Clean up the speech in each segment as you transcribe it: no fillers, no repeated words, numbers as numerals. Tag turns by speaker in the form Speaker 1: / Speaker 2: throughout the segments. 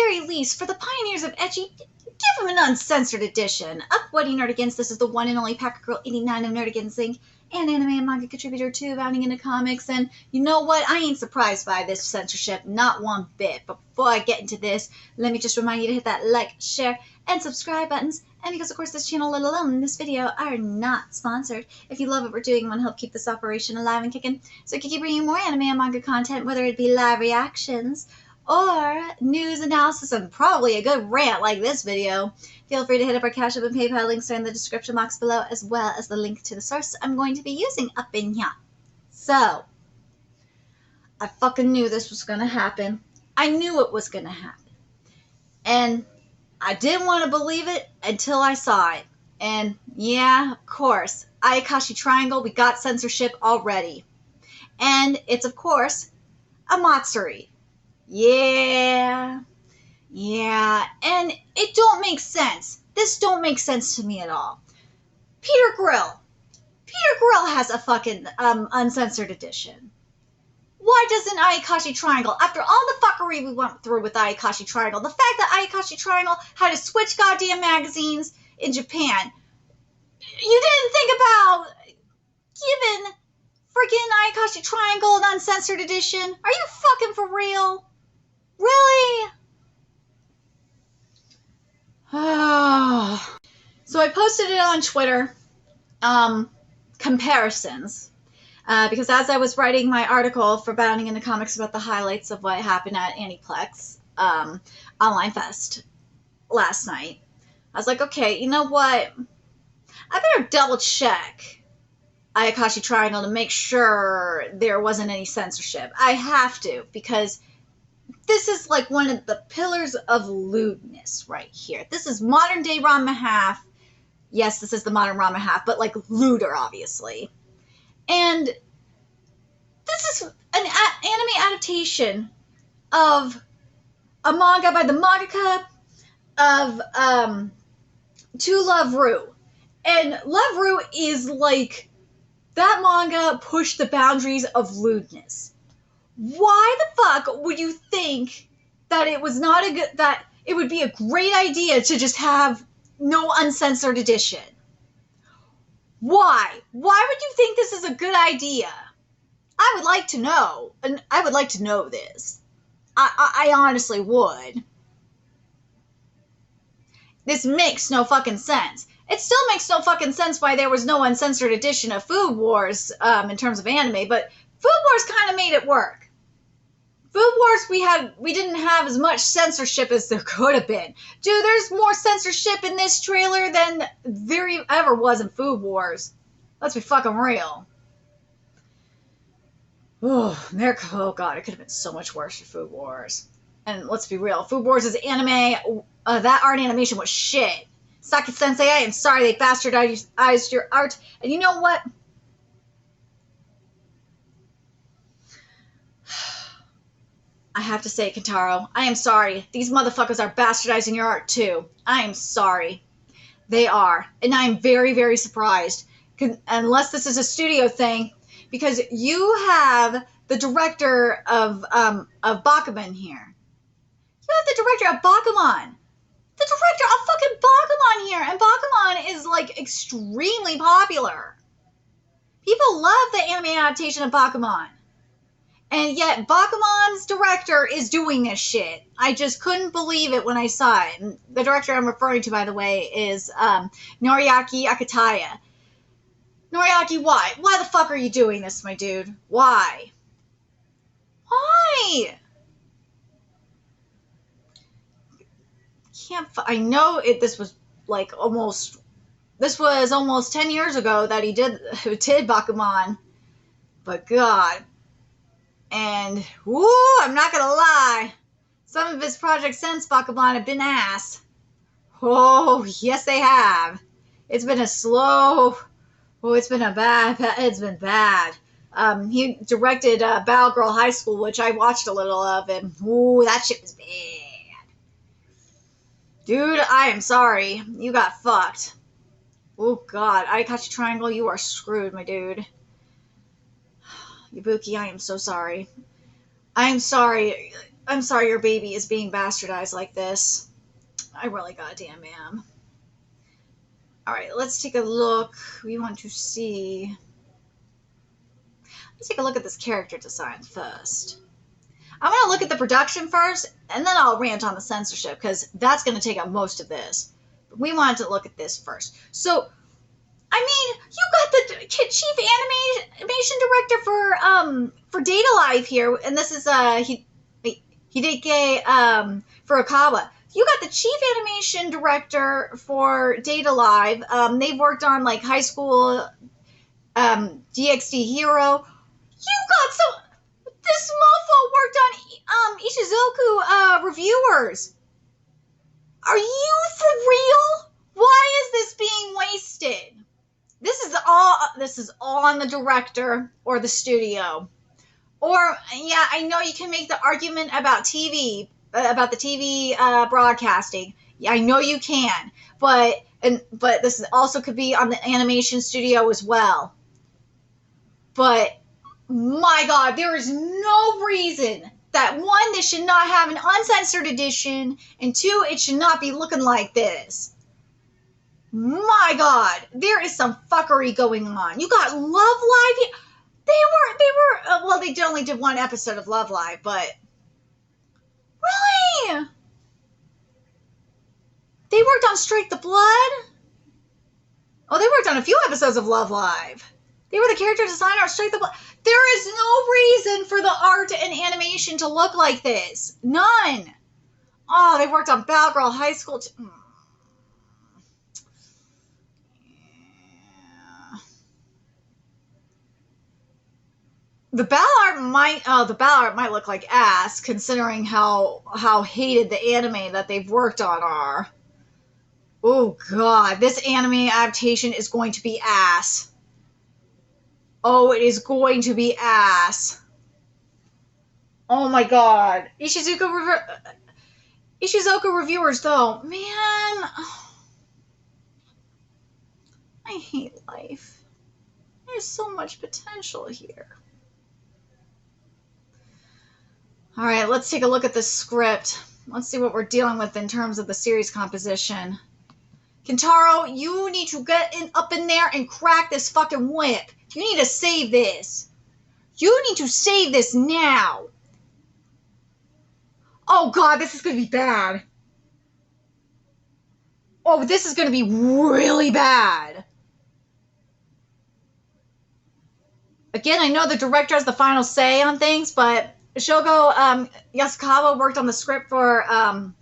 Speaker 1: very least, for the pioneers of ecchi, give him an uncensored edition. Up What Nerdigans, this is the one and only Packer Girl 89 of Nerdigans Inc., and anime and manga contributor to Bounding into Comics, and you know what? I ain't surprised by this censorship, not one bit. But before I get into this, let me just remind you to hit that like, share, and subscribe buttons, and because of course this channel, let alone this video, are not sponsored. If you love what we're doing and want to help keep this operation alive and kicking, so we can keep bringing more anime and manga content, whether it be live reactions, or news analysis, and probably a good rant like this video, feel free to hit up our Cash App and PayPal links in the description box below, as well as the link to the source I'm going to be using up in here. So, I fucking knew this was going to happen. I knew it was going to happen. And I didn't want to believe it until I saw it. And yeah, of course, Ayakashi Triangle, we got censorship already. And it's, of course, a Matsuri. Yeah, and it don't make sense. This don't make sense to me at all. Peter Grill has a fucking uncensored edition. Why doesn't Ayakashi Triangle, after all the fuckery we went through with Ayakashi Triangle, the fact that Ayakashi Triangle had to switch goddamn magazines in Japan, you didn't think about giving freaking Ayakashi Triangle an uncensored edition? Are you fucking for real? Really? So I posted it on Twitter, comparisons, because as I was writing my article for Bounding into Comics about the highlights of what happened at Aniplex Online Fest last night, I was like, okay, you know what? I better double check Ayakashi Triangle to make sure there wasn't any censorship. I have to, because this is like one of the pillars of lewdness right here. This is modern day Ranma half. Yes, this is the modern Ranma half, but like lewder, obviously. And this is an anime adaptation of a manga by the mangaka of To Love Ru. And Love Ru is like, that manga pushed the boundaries of lewdness. Why the fuck would you think that it was not a good, that it would be a great idea to just have no uncensored edition? Why? Why would you think this is a good idea? I would like to know, and I would like to know this. I honestly would. This makes no fucking sense. It still makes no fucking sense why there was no uncensored edition of Food Wars in terms of anime, but Food Wars kind of made it work. Food Wars, we didn't have as much censorship as there could have been. Dude, there's more censorship in this trailer than there ever was in Food Wars. Let's be fucking real. Oh god, it could have been so much worse for Food Wars. And let's be real, Food Wars is anime, that art animation was shit. Saki-sensei, I am sorry they bastardized your art. And you know what? I have to say, Kentaro, I am sorry. These motherfuckers are bastardizing your art too. I am sorry. They are. And I am very, very surprised. Unless this is a studio thing. Because you have the director of Bakuman here. You have the director of Bakuman. The director of fucking Bakuman here. And Bakuman is, like, extremely popular. People love the anime adaptation of Bakuman. And yet, Bakuman's director is doing this shit. I just couldn't believe it when I saw it. And the director I'm referring to, by the way, is Noriaki Akataya. Noriaki, why? Why the fuck are you doing this, my dude? Why? Why? I know this was like almost 10 years ago that he did Bakuman. But God. And, woo, I'm not gonna lie, some of his projects since Bakuman have been ass. Oh, yes they have. It's been it's been bad. He directed Battle Girl High School, which I watched a little of, and, ooh, that shit was bad. Dude, I am sorry. You got fucked. Oh, God. Ayakashi Triangle, you are screwed, my dude. Ibuki, I am so sorry. I am sorry. I'm sorry your baby is being bastardized like this. I really goddamn am. All right, let's take a look. We want to see. Let's take a look at this character design first. I'm going to look at the production first, and then I'll rant on the censorship, because that's going to take up most of this. But we wanted to look at this first. So, I mean, you got the chief animation director for Data Live here, and this is Hideki Furukawa. You got the chief animation director for Data Live. They've worked on like High School DxD Hero. You got some. This mofo worked on Ishizoku Reviewers. Are you for real? Why is this being wasted? This is all on the director or the studio. Or yeah, I know you can make the argument about TV, about the TV broadcasting. Yeah, I know you can, but this also could be on the animation studio as well. But my God, there is no reason that one, this should not have an uncensored edition, and two, it should not be looking like this. My God, there is some fuckery going on. You got Love Live. They only did one episode of Love Live, but really? They worked on Strike the Blood? Oh, they worked on a few episodes of Love Live. They were the character designer of Strike the Blood. There is no reason for the art and animation to look like this. None. Oh, they worked on Batgirl High School. The battle art might look like ass, considering how hated the anime that they've worked on are. Oh God, this anime adaptation is going to be ass. Oh, it is going to be ass. Oh my God, Ishizuka Reviewers though, man, I hate life. There's so much potential here. All right, let's take a look at this script. Let's see what we're dealing with in terms of the series composition. Kentaro, you need to get up in there and crack this fucking whip. You need to save this. You need to save this now. Oh God, this is going to be bad. Oh, this is going to be really bad. Again, I know the director has the final say on things, but Shogo Yasukawa worked on the script for, and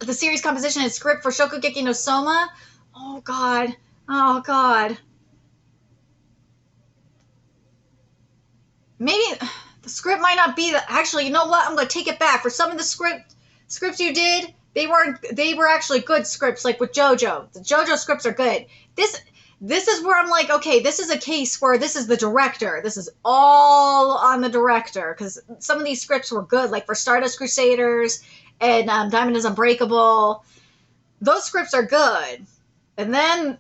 Speaker 1: the series composition and script for Shokugeki no Soma. Oh, God. Oh, God. Maybe the script might not be the... Actually, you know what? I'm going to take it back. For some of the scripts you did, they were actually good scripts, like with JoJo. The JoJo scripts are good. This is where I'm like, okay, this is a case where this is the director. This is all on the director, because some of these scripts were good, like for Stardust Crusaders and Diamond is Unbreakable. Those scripts are good. And then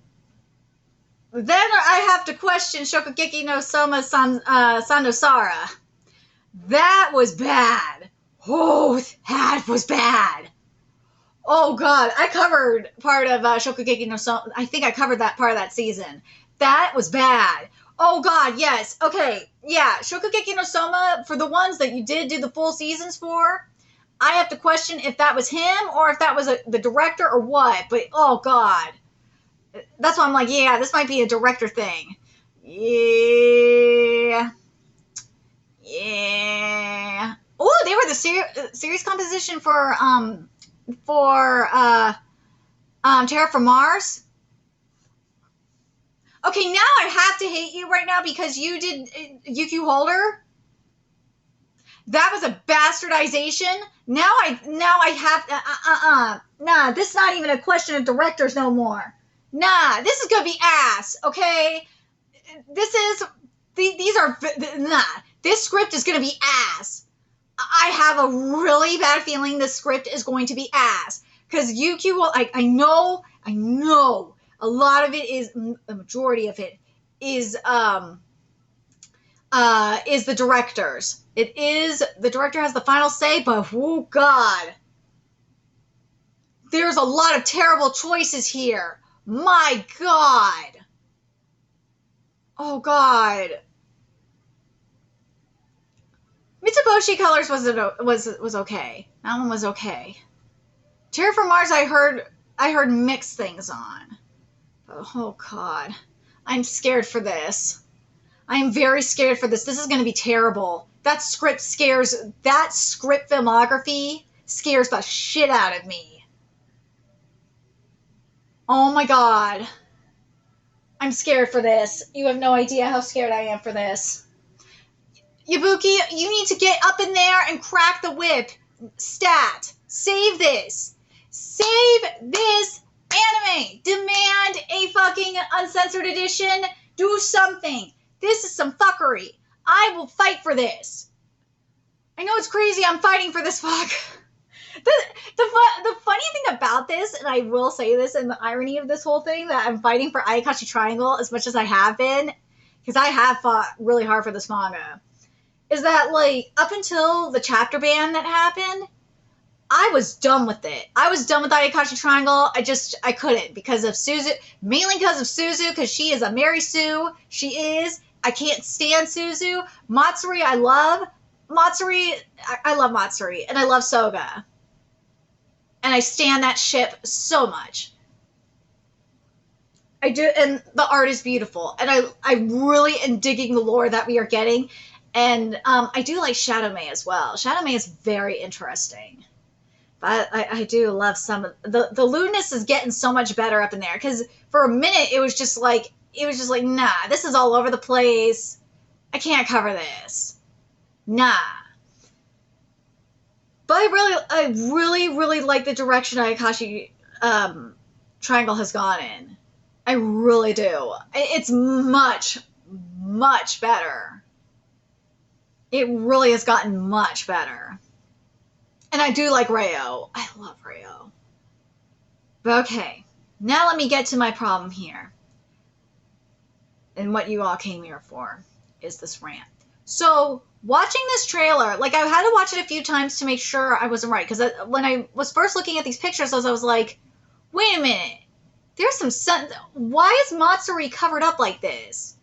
Speaker 1: I have to question Shokugeki no Soma Sandosara. That was bad. Oh, that was bad. Oh, God, I covered part of Shokugeki no Soma. I think I covered that part of that season. That was bad. Oh, God, yes. Okay, yeah, Shokugeki no Soma, for the ones that you did do the full seasons for, I have to question if that was him or if that was the director or what. But, oh, God. That's why I'm like, yeah, this might be a director thing. Yeah. Yeah. Oh, they were the series composition for Terra from Mars. Okay, now I have to hate you right now because you did UQ Holder. That was a bastardization. Now I have nah, this is not even a question of directors no more. Nah, this is gonna be ass, okay? This script is gonna be ass. I have a really bad feeling this script is going to be ass. Because UQ, I know a lot of it is, the majority of it is the directors. It is, the director has the final say, but oh god. There's a lot of terrible choices here. My god. Oh god. Mitsubishi Colors was okay. That one was okay. Terror from Mars I heard mixed things on. Oh god. I'm scared for this. I am very scared for this. This is going to be terrible. That script filmography scares the shit out of me. Oh my god. I'm scared for this. You have no idea how scared I am for this. Yabuki, you need to get up in there and crack the whip. Stat. Save this. Save this anime. Demand a fucking uncensored edition. Do something. This is some fuckery. I will fight for this. I know it's crazy. I'm fighting for this fuck. The funny thing about this, and I will say this, and the irony of this whole thing, that I'm fighting for Ayakashi Triangle as much as I have been, because I have fought really hard for this manga, is that, like, up until the chapter ban that happened, I was done with it. I was done with Ayakashi Triangle. I couldn't, because of Suzu, mainly because of Suzu, because she is a Mary Sue. She is. I can't stand Suzu. Matsuri, I love. I love Matsuri, and I love Soga. And I stand that ship so much. I do, and the art is beautiful. And I really am digging the lore that we are getting. And I do like Shadow May as well. Shadow May is very interesting. But I do love some of the lewdness is getting so much better up in there. Because for a minute it was just like, nah, this is all over the place. I can't cover this. Nah. But I really like the direction Ayakashi Triangle has gone in. I really do. It's much, much better. It really has gotten much better. And I do like Reo. I love Reo. But okay, now let me get to my problem here. And what you all came here for is this rant. So, watching this trailer, like, I had to watch it a few times to make sure I wasn't right. Because when I was first looking at these pictures, I was like, wait a minute. There's some sun. Why is Matsuri covered up like this?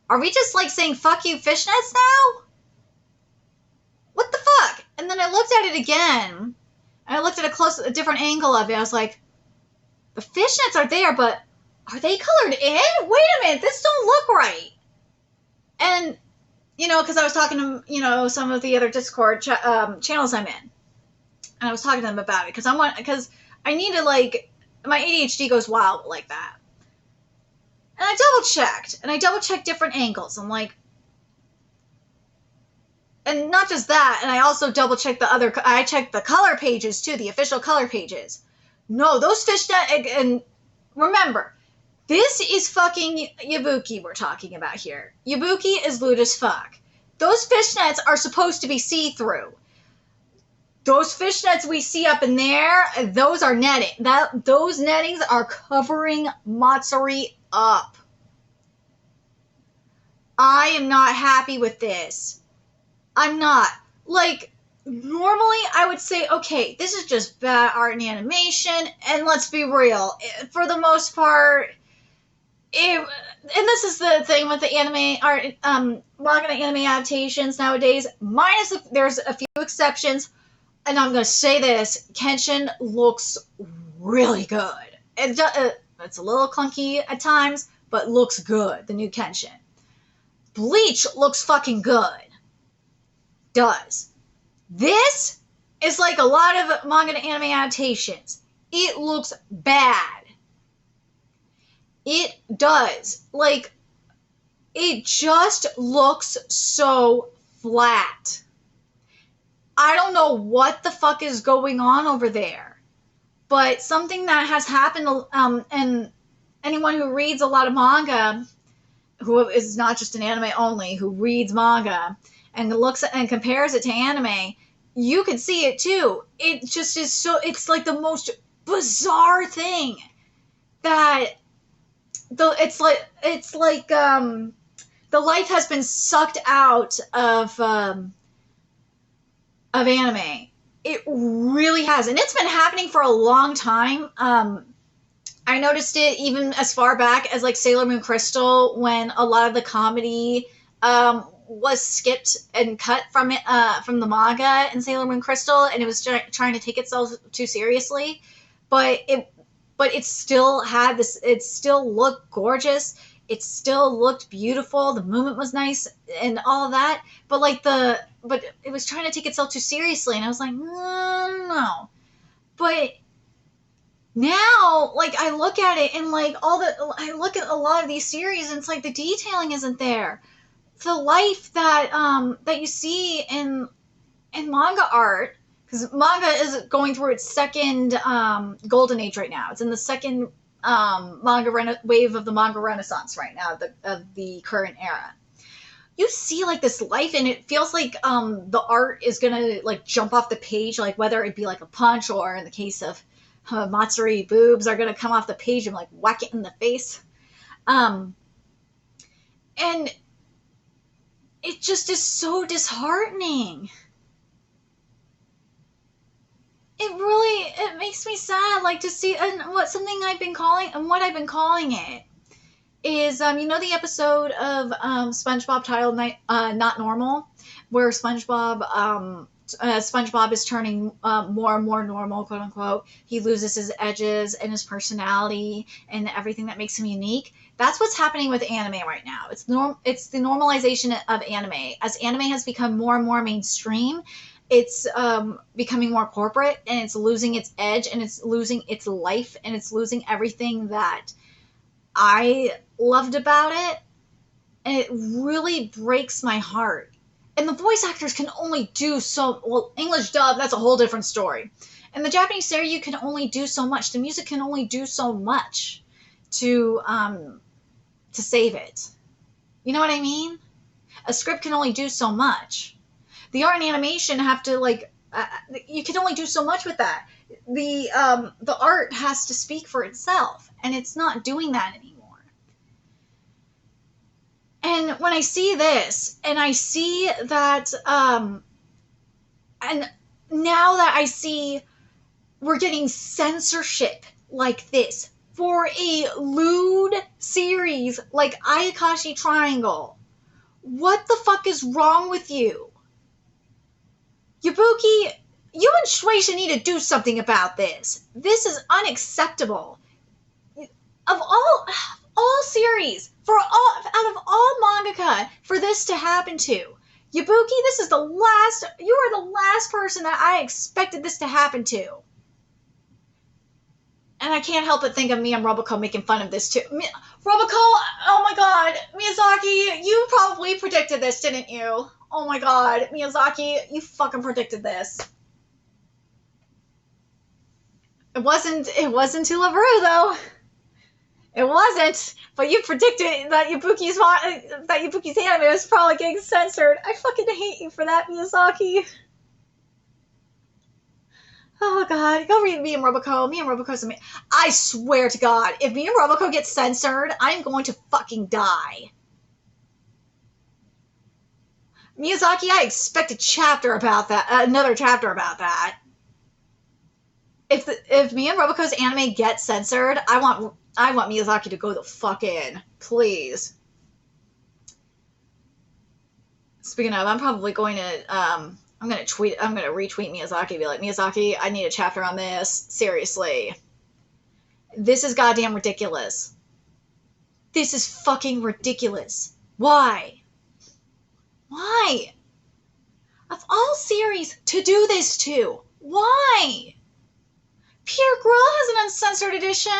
Speaker 1: Are we just, like, saying fuck you fishnets now? What the fuck? And then I looked at it again. And I looked at a different angle of it. I was like, the fishnets are there, but are they colored in? Wait a minute. This don't look right. And, you know, because I was talking to, you know, some of the other Discord channels I'm in. And I was talking to them about it. Because I need to, like, my ADHD goes wild like that. And I double-checked. And I double-checked different angles. I'm like, and not just that, and I also double-checked I checked the color pages too, the official color pages. No, those fishnet, and remember, this is fucking Yabuki we're talking about here. Yabuki is lewd as fuck. Those fishnets are supposed to be see-through. Those fishnets we see up in there, those are netting. Those nettings are covering Matsuri up. I am not happy with this. I'm not. Like, normally I would say, okay, this is just bad art and animation, and let's be real. For the most part, and this is the thing with the anime art, manga and anime adaptations nowadays, there's a few exceptions, and I'm going to say this, Kenshin looks really good. It's a little clunky at times, but looks good, the new Kenshin. Bleach looks fucking good. Does. This is like a lot of manga and anime adaptations. It looks bad. It does. Like, it just looks so flat. I don't know what the fuck is going on over there. But something that has happened, and anyone who reads a lot of manga, who is not just an anime only, who reads manga, and looks and compares it to anime, you can see it too. It just is so, it's like the most bizarre thing that it's like the the life has been sucked out of anime. It really has, and it's been happening for a long time. I noticed it even as far back as like Sailor Moon Crystal, when a lot of the comedy was skipped and cut from it from the manga in Sailor Moon Crystal, and it was trying to take itself too seriously. But it still had this. It still looked gorgeous. It still looked beautiful. The movement was nice and all of that. But it was trying to take itself too seriously, and I was like, no. But now, like, I look at it and like I look at a lot of these series, and it's like the detailing isn't there. The life that that you see in manga art, because manga is going through its second golden age right now. It's in the second wave of the manga renaissance right now, of the current era. You see like this life, and it feels like the art is gonna like jump off the page, like whether it be like a punch, or in the case of Matsuri, boobs are gonna come off the page and like whack it in the face. And it just is so disheartening. It makes me sad, like, to see, and what I've been calling it is, you know, the episode of SpongeBob titled Not Normal, where SpongeBob is turning more and more normal, quote unquote. He loses his edges and his personality and everything that makes him unique. That's what's happening with anime right now. It's the normalization of anime. As anime has become more and more mainstream, it's becoming more corporate, and it's losing its edge, and it's losing its life, and it's losing everything that I loved about it. And it really breaks my heart. And the voice actors can only do so well. English dub, that's a whole different story. And the Japanese series, you can only do so much. The music can only do so much to save it. You know what I mean? A script can only do so much. The art and animation have to, like, you can only do so much with that. The art has to speak for itself, and it's not doing that anymore. And when I see this, and I see that, and now that I see we're getting censorship like this for a lewd series like Ayakashi Triangle, what the fuck is wrong with you? Yabuki, you and Shueisha need to do something about this. This is unacceptable. Of all series, out of all mangaka, for this to happen to. Yabuki, you are the last person that I expected this to happen to. And I can't help but think of me and Roboco making fun of this too. Roboco, oh my god, Miyazaki, you probably predicted this, didn't you? Oh my god, Miyazaki, you fucking predicted this. It wasn't Tulaveru though. It wasn't, but you predicted that Yabuki's anime was probably getting censored. I fucking hate you for that, Miyazaki. Oh god, go read Me and Roboco. Me and Roboco's amazing. I swear to god, if Me and Roboco get censored, I'm going to fucking die. Miyazaki, I expect a chapter about that, another chapter about that. If Me and Roboco's anime gets censored, I want Miyazaki to go the fuck in, please. Speaking of, I'm probably going to I'm gonna retweet Miyazaki and be like, Miyazaki, I need a chapter on this. Seriously. This is goddamn ridiculous. This is fucking ridiculous. Why? Why? Of all series to do this to, why? Pure Girl has an uncensored edition.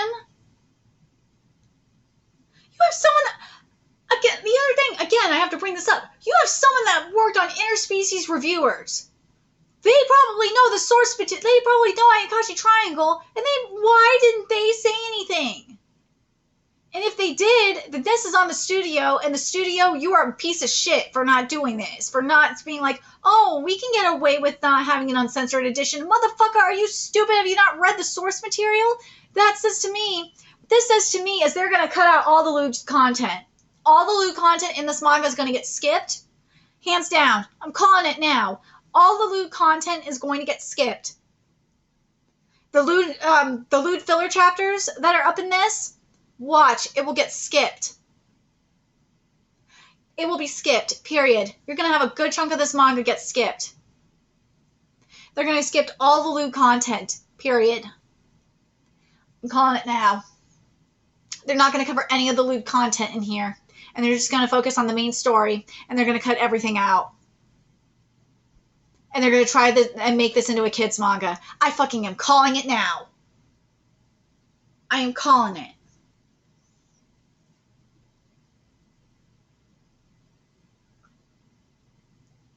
Speaker 1: You have someone that, again, the other thing, again, I have to bring this up. You have someone that worked on interspecies reviewers. They probably know the source material. They probably know Ayakashi Triangle, and why didn't they say anything? And if they did, then this is on the studio, and the studio, you are a piece of shit for not doing this, for not being like, oh, we can get away with not having an uncensored edition. Motherfucker, are you stupid? Have you not read the source material? This says to me is they're going to cut out all the lewd content. All the lewd content in this manga is going to get skipped. Hands down. I'm calling it now. All the lewd content is going to get skipped. The lewd filler chapters that are up in this, watch, it will get skipped. It will be skipped, period. You're going to have a good chunk of this manga get skipped. They're going to skip all the lewd content, period. I'm calling it now. They're not going to cover any of the lewd content in here. And they're just going to focus on the main story. And they're going to cut everything out. And they're going to try this and make this into a kid's manga. I fucking am calling it now. I am calling it.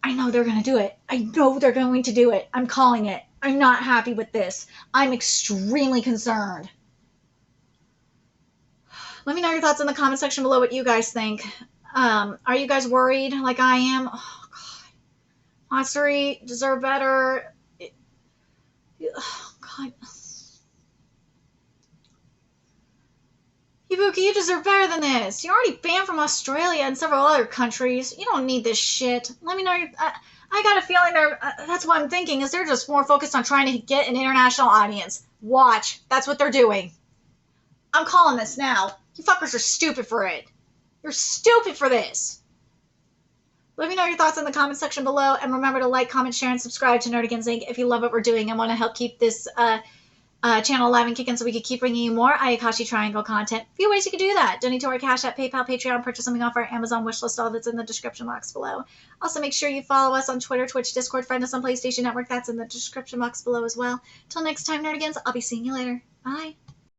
Speaker 1: I know they're going to do it. I know they're going to do it. I'm calling it. I'm not happy with this. I'm extremely concerned. Let me know your thoughts in the comment section below what you guys think. Are you guys worried like I am? Oh, God. Matsuri deserve better. Oh, God. Ibuki, you deserve better than this. You're already banned from Australia and several other countries. You don't need this shit. Let me know your... I got a feeling that's what I'm thinking, is they're just more focused on trying to get an international audience. Watch. That's what they're doing. I'm calling this now. You fuckers are stupid for it. You're stupid for this. Let me know your thoughts in the comment section below, and remember to like, comment, share, and subscribe to Nerdigans Inc. if you love what we're doing and want to help keep this channel alive and kicking so we can keep bringing you more Ayakashi Triangle content. A few ways you can do that. Donate to our Cash App, PayPal, Patreon, purchase something off our Amazon wishlist, all that's in the description box below. Also, make sure you follow us on Twitter, Twitch, Discord, friend us on PlayStation Network. That's in the description box below as well. Till next time, Nerdigans, I'll be seeing you later. Bye.